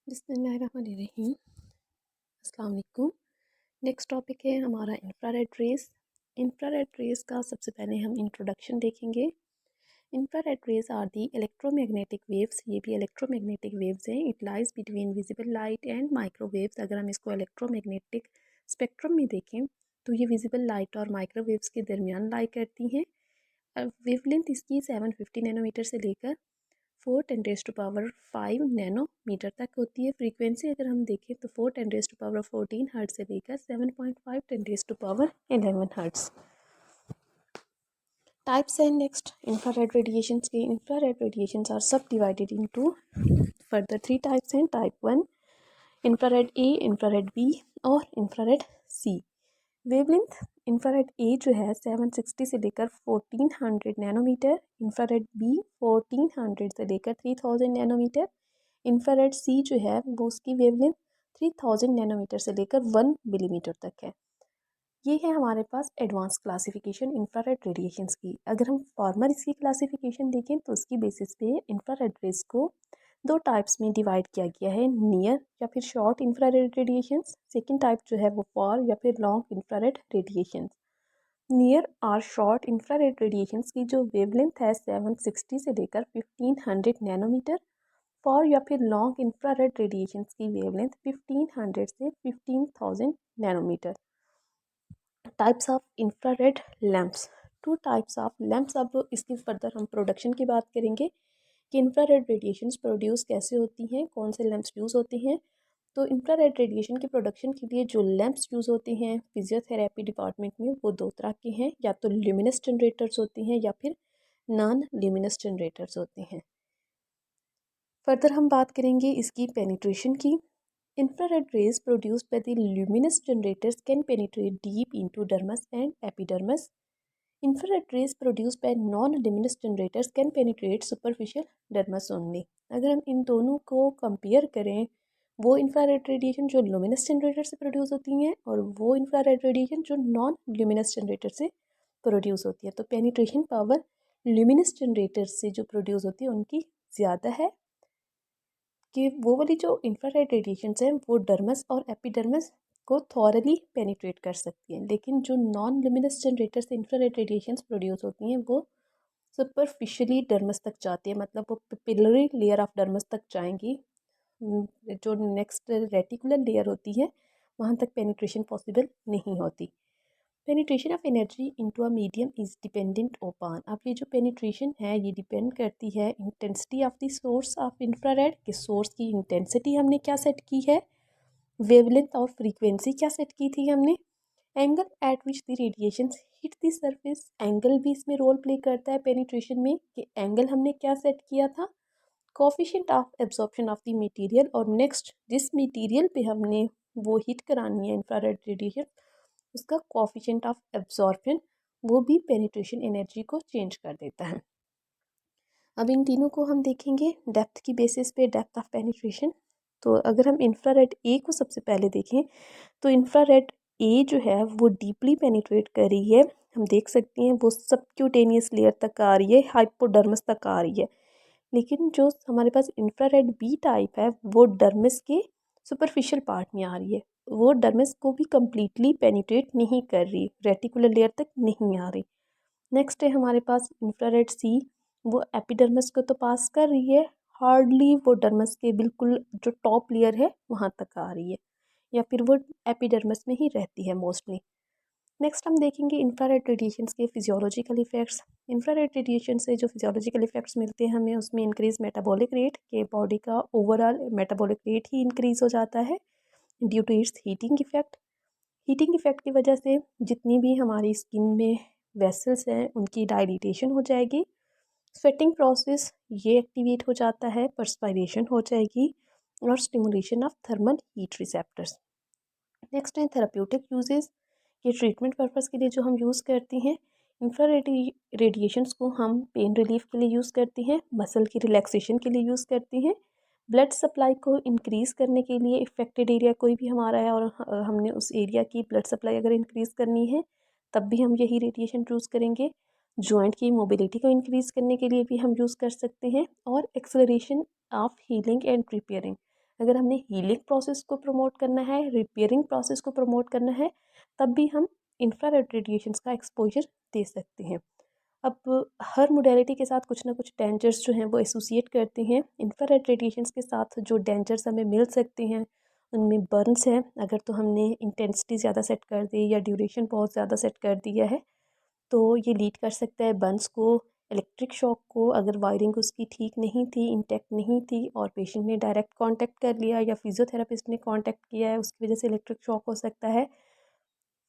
बिस्मिल्लाहिर्रहमानिर्रहीम। अस्सलाम वालेकुम। नेक्स्ट टॉपिक है हमारा इंफ्रारेड रेस। इंफ्रारेड रेस का सबसे पहले हम इंट्रोडक्शन देखेंगे। Infrared rays are the electromagnetic waves. ये भी इलेक्ट्रोमैग्नेटिक वेव्स हैं। It lies between visible light and microwaves. अगर हम इसको इलेक्ट्रोमैग्नेटिक स्पेक्ट्रम में देखें तो ये विजिबल लाइट और माइक्रोवेव्स के दरमियान लाई करती हैं। वेवलेंथ इसकी 750 नैनोमीटर से लेकर 4 × 10⁵ नैनोमीटर तक होती है। फ्रीक्वेंसी अगर हम देखें तो 4 × 10⁻14 हर्ट्ज से लेकर 7.5 × 10⁻11 hertz. Types and next infrared radiations के इंफ्रारेड रेडिएशंस आर सब डिवाइडेड इनटू फर्दर 3 टाइप्स हैं। टाइप 1 इंफ्रारेड ए, इंफ्रारेड बी और इंफ्रारेड सी। वेवलेंथ इंफ्रारेड ए जो है 760 से लेकर 1400 नैनोमीटर, इंफ्रारेड बी 1400 से लेकर 3000 नैनोमीटर, इंफ्रारेड सी जो है वो उसकी वेवलेंथ 3000 नैनोमीटर से लेकर 1 मिलीमीटर तक है। ये है हमारे पास एडवांस क्लासिफिकेशन इंफ्रारेड रेडिएशंस की। अगर हम फॉर्मल इसकी क्लासिफिकेशन देखें तो उसकी बेसिस पे इंफ्रारेड रेस को 2 टाइप्स में डिवाइड किया गया है, नियर या फिर short infrared radiations. Second type जो है वो फार या फिर लॉन्ग इंफ्रारेड रेडिएशंस। नियर और शॉर्ट इंफ्रारेड रेडिएशंस की जो वेवलेंथ है 760 से लेकर 1500 नैनोमीटर। फॉर या फिर लॉन्ग इंफ्रारेड रेडिएशंस की वेवलेंथ 1500 से 15000 nanometre. Types of infrared lamps. 2 types of lamps. अब इसकी फर्दर हम प्रोडक्शन की बात करेंगे कि इंफ्रारेड रेडिएशंस प्रोड्यूस कैसे होती हैं, कौन से लैंप्स यूज़ होते हैं। तो इंफ्रारेड रेडिएशन की प्रोडक्शन के लिए जो लैंप्स यूज़ होते हैं फिजियोथेरेपी डिपार्टमेंट में वो 2 तरह के हैं, या तो ल्यूमिनस जनरेटर्स होते हैं या फिर नॉन ल्यूमिनस जनरेटर्स होते हैं। फर्दर हम बात करेंगे इसकी पेनिट्रेशन की। Infrared rays produced by the luminous generators can penetrate deep into dermis and epidermis. Infrared rays produced by non-luminous generators can penetrate superficial dermis only. अगर हम इन दोनों को कंपेयर करें, वो इंफ्रारेड रेडिएशन जो लुमिनस जनरेटर से produce होती हैं और वो इंफ्रारेड रेडिएशन जो नॉन ल्यूमिनस जनरेटर से प्रोड्यूस होती है, तो पेनिट्रेशन पावर ल्यूमिनस जनरेटर से जो प्रोड्यूस होती है उनकी ज़्यादा है कि वो वाली जो इंफ्रारेड रेडिएशंस हैं वो डर्मस और एपिडर्मस को थॉरली पेनिट्रेट कर सकती हैं, लेकिन जो नॉन लुमिनस जनरेटर से इंफ्रारेड रेडिएशंस प्रोड्यूस होती हैं वो सुपरफिशियली डर्मस तक जाती है, मतलब वो पिलरी लेयर ऑफ डर्मस तक जाएंगी। जो नेक्स्ट रेटिकुलर लेयर होती है वहाँ तक पेनिट्रेशन पॉसिबल नहीं होती। Penetration of energy into a medium is dependent open. अब ये जो पेनिट्रेशन है ये डिपेंड करती है intensity of the source of infrared, कि सोर्स की इंटेंसिटी हमने क्या सेट की है, वेवलेंथ और फ्रीक्वेंसी क्या सेट की थी हमने, angle eight which the radiation hit the surface, angle भी इसमें रोल प्ले करता है पेनिट्रेशन में कि एंगल हमने क्या सेट किया था, coefficient of absorption of the material, और नेक्स्ट जिस मटेरियल पे हमने वो हिट करानी है इंफ्रारेड रेडिएशन उसका कोफिशिएंट ऑफ एब्जॉर्प्शन वो भी पेनिट्रेशन एनर्जी को चेंज कर देता है। अब इन तीनों को हम देखेंगे डेप्थ की बेसिस पे, डेप्थ ऑफ पेनिट्रेशन। तो अगर हम इंफ्रारेड ए को सबसे पहले देखें तो इंफ्रारेड ए जो है वो डीपली पेनिट्रेट कर रही है। हम देख सकते हैं वो सबक्यूटेनियस लेयर तक आ रही है, हाइपोडर्मस तक आ रही है। लेकिन जो हमारे पास इंफ्रारेड बी टाइप है वो डर्मिस के सुपरफिशियल पार्ट में आ रही है, वो डर्मिस को भी कम्प्लीटली पेनिट्रेट नहीं कर रही, रेटिकुलर लेयर तक नहीं आ रही। नेक्स्ट है हमारे पास इंफ्रारेड सी, वो एपिडर्मिस को तो पास कर रही है, हार्डली वो डर्मिस के बिल्कुल जो टॉप लेयर है वहाँ तक आ रही है, या फिर वो एपिडर्मिस में ही रहती है मोस्टली। नेक्स्ट हम देखेंगे इंफ्रारेड रेडिएशंस के फिजियोलॉजिकल इफेक्ट्स। इंफ्रारेड रेडिएशन से जो फिजियोलॉजिकल इफेक्ट्स मिलते हैं हमें, उसमें इंक्रीज मेटाबॉलिक रेट, के बॉडी का ओवरऑल मेटाबॉलिक रेट ही इंक्रीज हो जाता है due to its heating effect. Heating effect की वजह से जितनी भी हमारी स्किन में वेसल्स हैं उनकी डायलिटेशन हो जाएगी, स्वेटिंग प्रोसेस ये एक्टिवेट हो जाता है, पर्सपायरेशन हो जाएगी और stimulation of thermal heat receptors. Next है थेराप्यूटिक यूजेस। ये ट्रीटमेंट पर्पज़ के लिए जो हम यूज़ करते हैं, इंफ्रारेड रेडिएशंस को हम पेन रिलीफ के लिए यूज़ करते हैं, मसल की रिलैक्सेशन के लिए यूज़ करते हैं, ब्लड सप्लाई को इंक्रीज़ करने के लिए, इफ़ेक्टेड एरिया कोई भी हमारा है और हमने उस एरिया की ब्लड सप्लाई अगर इंक्रीज़ करनी है तब भी हम यही रेडिएशन यूज़ करेंगे। जॉइंट की मोबिलिटी को इंक्रीज़ करने के लिए भी हम यूज़ कर सकते हैं, और acceleration of healing and repairing, अगर हमने हीलिंग प्रोसेस को प्रमोट करना है, रिपेयरिंग प्रोसेस को प्रमोट करना है, तब भी हम इंफ्रारेड रेडिएशंस का एक्सपोजर दे सकते हैं। अब हर मोडेलिटी के साथ कुछ ना कुछ डेंजर्स जो हैं वो एसोसिएट करते हैं। इंफ्रारेड रेडिएशंस के साथ जो डेंजर्स हमें मिल सकते हैं उनमें बर्न्स हैं। अगर तो हमने इंटेंसिटी ज़्यादा सेट कर दी या ड्यूरेशन बहुत ज़्यादा सेट कर दिया है तो ये लीड कर सकता है बर्न्स को, इलेक्ट्रिक शॉक को। अगर वायरिंग उसकी ठीक नहीं थी, इंटैक्ट नहीं थी और पेशेंट ने डायरेक्ट कांटेक्ट कर लिया या फिजियोथेरापिस्ट ने कांटेक्ट किया है, उसकी वजह से इलेक्ट्रिक शॉक हो सकता है।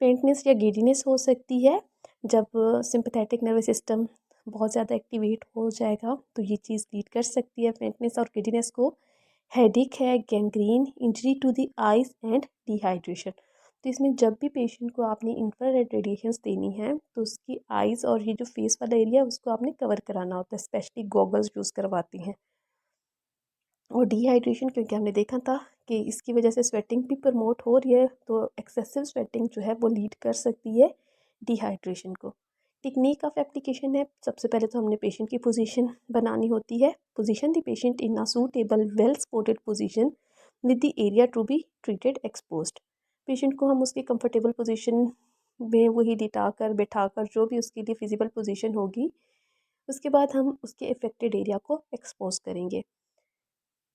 फेंटनेस या गिडीनेस हो सकती है। जब सिंपैथेटिक नर्वस सिस्टम बहुत ज़्यादा एक्टिवेट हो जाएगा तो ये चीज़ लीड कर सकती है फेंटनेस और गिडीनेस को। हेडेक है, gangrene, injury to the eyes and dehydration. तो इसमें जब भी पेशेंट को आपने इंफ्रारेड रेडिएशंस देनी है तो उसकी आइज़ और ये जो फेस वाला एरिया है उसको आपने कवर कराना होता है, स्पेशली गॉगल्स यूज़ करवाती हैं। और डिहाइड्रेशन, क्योंकि हमने देखा था कि इसकी वजह से स्वेटिंग भी प्रमोट हो रही है, तो एक्सेसिव स्वेटिंग जो है वो लीड कर सकती है डिहाइड्रेशन को। टेक्निक ऑफ एप्लीकेशन है, सबसे पहले तो हमने पेशेंट की पोजीशन बनानी होती है। Position the patient in a suitable well supported position with the area to be treated exposed. Patient को हम उसकी कंफर्टेबल पोजीशन में वही लिटा कर बैठा कर जो भी उसके लिए फिजिबल पोजीशन होगी, उसके बाद हम उसके अफेक्टेड एरिया को एक्सपोज करेंगे।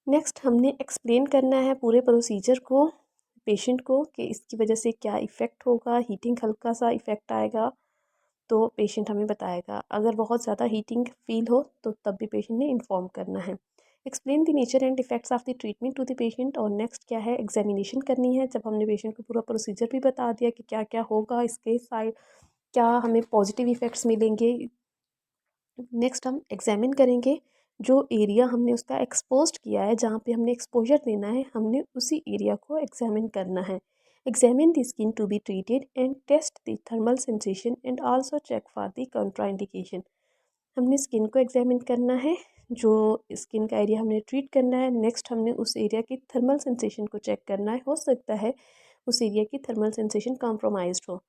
नेक्स्ट हमने एक्सप्लेन करना है पूरे प्रोसीजर को पेशेंट को कि इसकी वजह से क्या इफ़ेक्ट होगा। हीटिंग हल्का सा इफ़ेक्ट आएगा तो पेशेंट हमें बताएगा। अगर बहुत ज़्यादा हीटिंग फील हो तो तब भी पेशेंट ने इन्फॉर्म करना है। Explain the nature and effects of the treatment to the patient. और नेक्स्ट क्या है, एग्जामिनेशन करनी है। जब हमने पेशेंट को पूरा प्रोसीजर भी बता दिया कि क्या क्या होगा, इसके साइड क्या हमें पॉजिटिव इफ़ेक्ट्स मिलेंगे, नेक्स्ट हम एग्जामिन करेंगे जो एरिया हमने उसका एक्सपोज्ड किया है, जहाँ पे हमने एक्सपोजर देना है, हमने उसी एरिया को एग्जामिन करना है। Examine the skin to be treated and test the thermal sensation and also check for the contraindication. हमने स्किन को एग्जामिन करना है, जो स्किन का एरिया हमने ट्रीट करना है। नेक्स्ट हमने उस एरिया की थर्मल सेंसेशन को चेक करना है। हो सकता है उस एरिया की थर्मल सेंसेशन कॉम्प्रोमाइज्ड हो,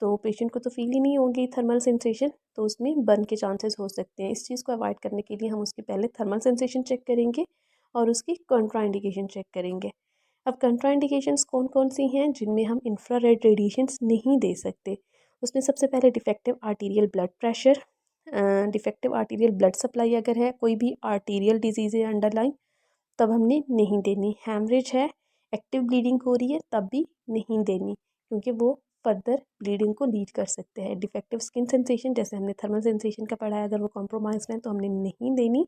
तो पेशेंट को तो फील ही नहीं होगी थर्मल सेंसेशन, तो उसमें बर्न के चांसेस हो सकते हैं। इस चीज़ को अवॉइड करने के लिए हम उसके पहले थर्मल सेंसेशन चेक करेंगे और उसकी कंट्राइंडिकेशन चेक करेंगे। अब कंट्राइंडिकेशंस कौन कौन सी हैं जिनमें हम इंफ्रारेड रेडिएशंस नहीं दे सकते। उसमें सबसे पहले defective arterial blood pressure, defective arterial blood supply अगर है, कोई भी आर्टीरियल डिजीज़ है अंडरलाइन, तब हमने नहीं देनी। हैमरेज है, एक्टिव ब्लीडिंग हो रही है, तब भी नहीं देनी, क्योंकि वो फर्दर ब्लीडिंग को लीड कर सकते हैं। डिफेक्टिव स्किन सेंसेशन, जैसे हमने थर्मल सेंसेशन का पढ़ा है, अगर वो कॉम्प्रोमाइज है तो हमने नहीं देनी,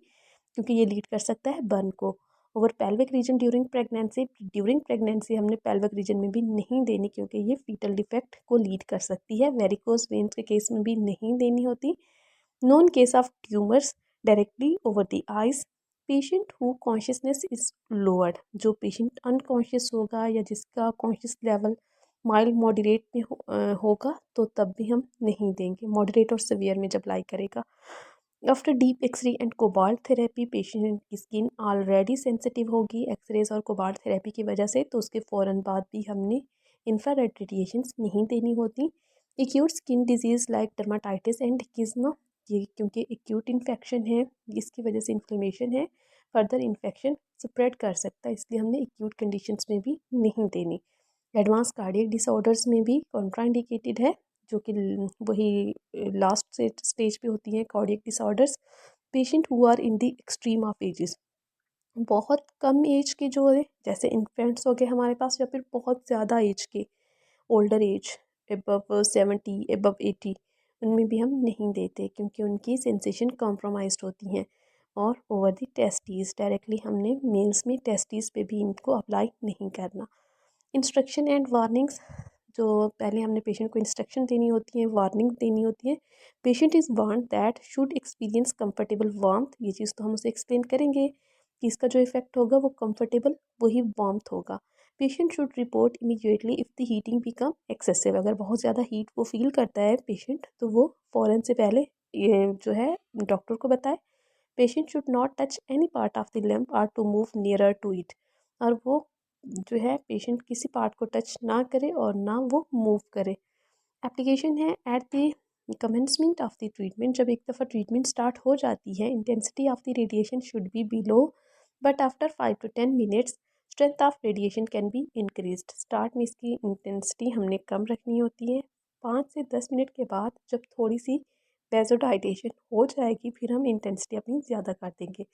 क्योंकि ये लीड कर सकता है बर्न को। Over pelvic region during pregnancy हमने पेल्विक रीजन में भी नहीं देनी, क्योंकि ये फीटल डिफेक्ट को लीड कर सकती है। वेरिकोज वेन्स के केस में भी नहीं देनी होती। Non case of tumours directly over the eyes, patient who consciousness is lowered, जो पेशेंट अनकॉन्शियस होगा या जिसका कॉन्शियस लेवल माइल्ड मॉडरेट में होगा, तो तब भी हम नहीं देंगे। मॉडरेट और सिवियर में जब लाई करेगा। After deep X-ray and cobalt therapy, patient की स्किन ऑलरेडी सेंसिटिव होगी एक्सरेज और कोबाल्ट थेरेपी की वजह से, तो उसके फ़ौरन बाद भी हमने इंफ्रारेड रेडिएशंस नहीं देनी होती। Acute skin disease like dermatitis and किस्मा, ये क्योंकि एक्यूट इन्फेक्शन है, इसकी वजह से इन्फ्लेमेशन है, फर्दर इन्फेक्शन स्प्रेड कर सकता है, इसलिए हमने एक्यूट कंडीशंस में भी नहीं देनी। एडवांस कार्डियक डिसऑर्डर्स में भी कॉन्ट्राइंडिकेटेड है, जो कि वही लास्ट स्टेज पे होती हैं cardiac disorders. Patient who are in the extreme of ages, बहुत कम एज के जो है, जैसे इन्फेंट्स हो गए हमारे पास, या फिर बहुत ज़्यादा एज के, ओल्डर एज एबव 70 एबव 80, उनमें भी हम नहीं देते, क्योंकि उनकी सेंसेशन कॉम्प्रोमाइज़ होती हैं। और ओवर द टेस्टीज़, डायरेक्टली हमने मेल्स में टेस्टीज़ पे भी इनको अप्लाई नहीं करना। इंस्ट्रक्शन एंड वार्निंग्स, जो पहले हमने पेशेंट को इंस्ट्रक्शन देनी होती है, वार्निंग देनी होती है। Patient is warn that should experience comfortable warmth, ये चीज़ तो हम उसे एक्सप्लेन करेंगे कि इसका जो इफेक्ट होगा वो कंफर्टेबल वही वार्मथ होगा। Patient should report immediately if the heating become excessive, अगर बहुत ज़्यादा हीट वो फील करता है पेशेंट, तो वो फ़ौरन से पहले ये जो है डॉक्टर को बताए। Patient should not touch any part of the lamp और to move nearer to it, और वो जो है पेशेंट किसी पार्ट को टच ना करे और ना वो मूव करे। एप्लीकेशन है at the commencement of the treatment, जब एक दफ़ा ट्रीटमेंट स्टार्ट हो जाती है, intensity of the radiation should be below, but after 5 to 10 minutes strength of radiation can be increased. Start में इसकी इंटेंसिटी हमने कम रखनी होती है। 5 से 10 मिनट के बाद जब थोड़ी सी वेज़ोडाइलेशन हो जाएगी फिर हम इंटेंसिटी अपनी ज़्यादा कर देंगे।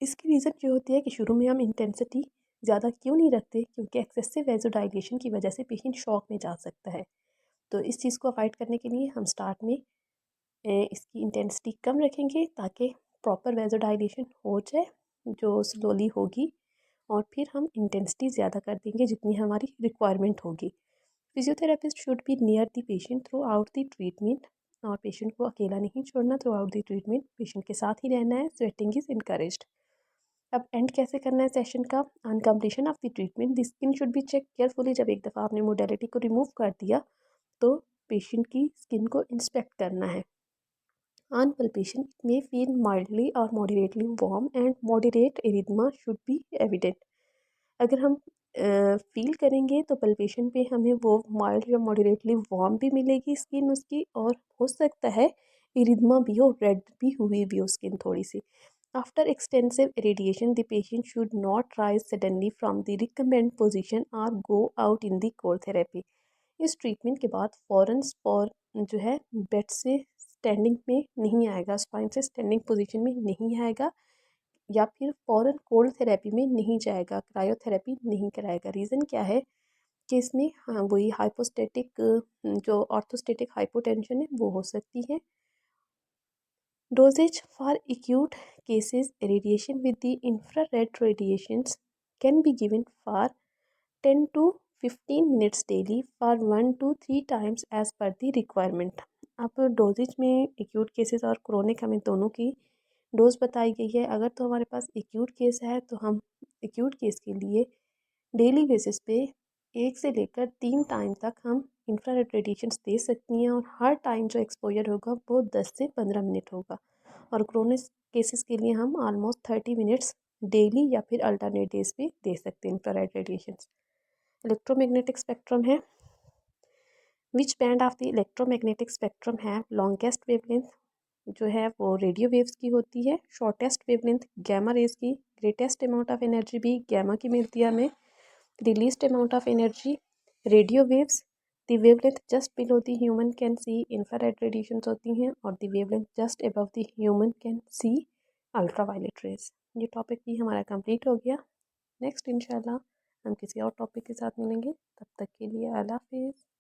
इसकी रीज़न ये होती है कि शुरू में हम इंटेंसिटी ज़्यादा क्यों नहीं रखते, क्योंकि एक्सेसिव वेज़ोडाइलेशन की वजह से पेशेंट शॉक में जा सकता है। तो इस चीज़ को अवॉइड करने के लिए हम स्टार्ट में इसकी इंटेंसिटी कम रखेंगे ताकि प्रॉपर वेज़ोडाइलेशन हो जाए जो स्लोली होगी, और फिर हम इंटेंसिटी ज़्यादा कर देंगे जितनी हमारी रिक्वायरमेंट होगी। Physiotherapist should be near the patient throughout the treatment, और पेशेंट को अकेला नहीं छोड़ना throughout the treatment, patient के साथ ही रहना है। Sweating is encouraged. अब एंड कैसे करना है सेशन का? On completion of the treatment the skin should be check carefully. जब एक दफ़ा आपने मोडेलिटी को रिमूव कर दिया तो पेशेंट की स्किन को इंस्पेक्ट करना है। On palpation, it may feel mildly or moderately warm and moderate erythema should be evident. अगर हम फील करेंगे तो पल्पेशन पे हमें वो माइल्ड या मॉडरेटली वार्म भी मिलेगी स्किन उसकी, और हो सकता है इरिदमा भी हो, रेड भी हुई भी हो स्किन थोड़ी सी। After extensive irradiation the patient should not rise suddenly from the recumbent position और go out in the core therapy. इस ट्रीटमेंट के बाद फ़ौरन जो है बेड से स्टैंडिंग में नहीं आएगा, स्पाइन से स्टैंडिंग पोजीशन में नहीं आएगा, या फिर फ़ौरन कोल्ड थेरेपी में नहीं जाएगा, क्रायोथेरेपी नहीं कराएगा। रीज़न क्या है कि इसमें हाँ वही हाइपोस्टेटिक जो ऑर्थोस्टेटिक हाइपोटेंशन है वो हो सकती है। Dosages for acute cases radiation with the infrared radiations can be given for 10 to 15 minutes daily for 1 to 3 times as per the requirement। अब डोजेज में एक्यूट केसेस और क्रोनिक हमें दोनों की डोज बताई गई है। अगर तो हमारे पास एक्यूट केस है तो हम एक्यूट केस के लिए डेली बेसिस पे 1 से लेकर 3 टाइम तक हम इंफ्रारेड रेडिएशंस दे सकती हैं, और हर टाइम जो एक्सपोजर होगा वो 10 से 15 मिनट होगा। और क्रोनिक केसेस के लिए हम ऑलमोस्ट 30 मिनट्स डेली या फिर अल्टरनेट डेज पे दे सकते हैं इंफ्रारेड रेडिएशंस। इलेक्ट्रोमैग्नेटिक स्पेक्ट्रम है। Which band of the electromagnetic spectrum है लॉन्गेस्ट वेवलेंथ? जो है वो रेडियो वेव्स की होती है। शॉर्टेस्ट वेवलेंथ गैमा रेज की। ग्रेटेस्ट अमाउंट ऑफ एनर्जी भी गैमा की मिलती है हमें। Released amount of energy radio waves. The wavelength just below the human can see infrared radiations होती हैं, और the wavelength just above the human can see ultraviolet rays. ये topic भी हमारा कंप्लीट हो गया। नेक्स्ट इंशाल्लाह हम किसी और टॉपिक के साथ मिलेंगे, तब तक के लिए अल्लाह हाफिज़।